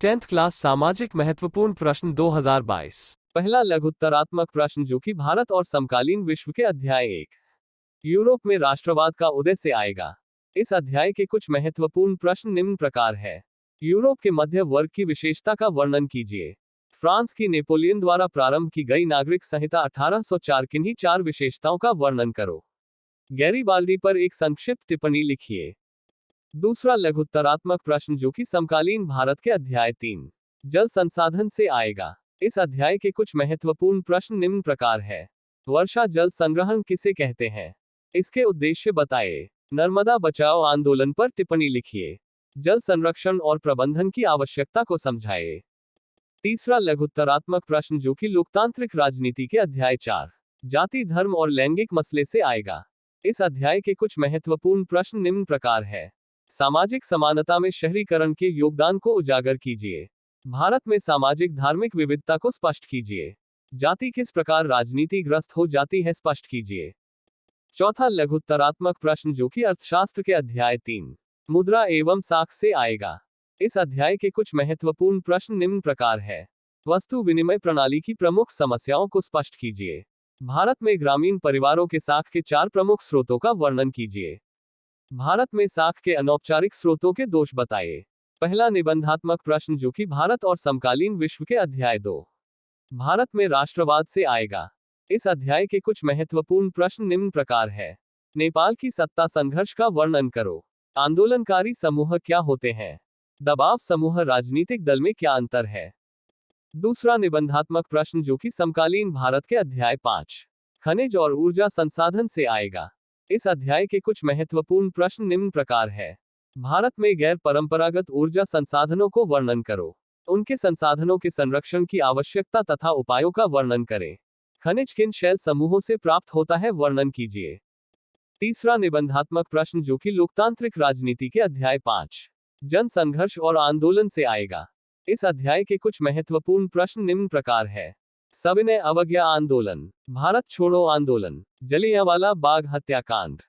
10th class सामाजिक महत्वपूर्ण प्रश्न 2022। पहला लघुत्तरात्मक प्रश्न जो कि भारत और समकालीन विश्व के अध्याय 1 यूरोप में राष्ट्रवाद का उदय से आएगा। इस अध्याय के कुछ महत्वपूर्ण प्रश्न निम्न प्रकार है। यूरोप के मध्य वर्ग की विशेषता का वर्णन कीजिए। फ्रांस की नेपोलियन द्वारा प्रारंभ की गई नागरिक संहिता 1804 किन्हीं 4 विशेषताओं का वर्णन करो। गैरीबाल्डी पर एक संक्षिप्त टिप्पणी लिखिए। दूसरा लघुत्तरात्मक प्रश्न जो कि समकालीन भारत के अध्याय 3 जल संसाधन से आएगा। इस अध्याय के कुछ महत्वपूर्ण प्रश्न निम्न प्रकार है। वर्षा जल संग्रहण किसे कहते हैं? इसके उद्देश्य बताइए। नर्मदा बचाओ आंदोलन पर टिप्पणी लिखिए। जल संरक्षण और प्रबंधन की आवश्यकता को समझाइए। तीसरा लघुत्तरात्मक प्रश्न जो कि लोकतांत्रिक राजनीति के अध्याय 4 जाति धर्म और लैंगिक मसले से आएगा। इस अध्याय के कुछ महत्वपूर्ण प्रश्न निम्न प्रकार है। सामाजिक समानता में शहरीकरण के योगदान को उजागर कीजिए। भारत में सामाजिक धार्मिक विविधता को स्पष्ट कीजिए। जाति किस प्रकार राजनीतिग्रस्त हो जाती है स्पष्ट कीजिए। चौथा लघुत्तरात्मक प्रश्न जो कि अर्थशास्त्र के अध्याय 3 मुद्रा एवं साख से आएगा। इस अध्याय के कुछ महत्वपूर्ण प्रश्न निम्न प्रकार है। वस्तु विनिमय प्रणाली की प्रमुख समस्याओं को स्पष्ट कीजिए। भारत में ग्रामीण परिवारों के साख के 4 प्रमुख स्रोतों का वर्णन कीजिए। भारत में साख के अनौपचारिक स्रोतों के दोष बताइए। पहला निबंधात्मक प्रश्न जो कि भारत और समकालीन विश्व के अध्याय 2 भारत में राष्ट्रवाद से आएगा। इस अध्याय के कुछ महत्वपूर्ण प्रश्न निम्न प्रकार है। नेपाल की सत्ता संघर्ष का वर्णन करो। आंदोलनकारी समूह क्या होते हैं? दबाव समूह राजनीतिक दल में क्या अंतर है? दूसरा निबंधात्मक प्रश्न जो कि समकालीन भारत के अध्याय 5 खनिज और ऊर्जा संसाधन से आएगा। इस अध्याय के कुछ महत्वपूर्ण प्रश्न निम्न प्रकार है। भारत में गैर परंपरागत ऊर्जा संसाधनों को वर्णन करो। उनके संसाधनों के संरक्षण की आवश्यकता तथा उपायों का वर्णन करें। खनिज किन शैल समूहों से प्राप्त होता है वर्णन कीजिए। तीसरा निबंधात्मक प्रश्न जो कि लोकतांत्रिक राजनीति के अध्याय 5 जन संघर्ष और आंदोलन से आएगा। इस अध्याय के कुछ महत्वपूर्ण प्रश्न निम्न प्रकार है। सविनय अवज्ञा आंदोलन, भारत छोड़ो आंदोलन, जलियांवाला बाग हत्याकांड,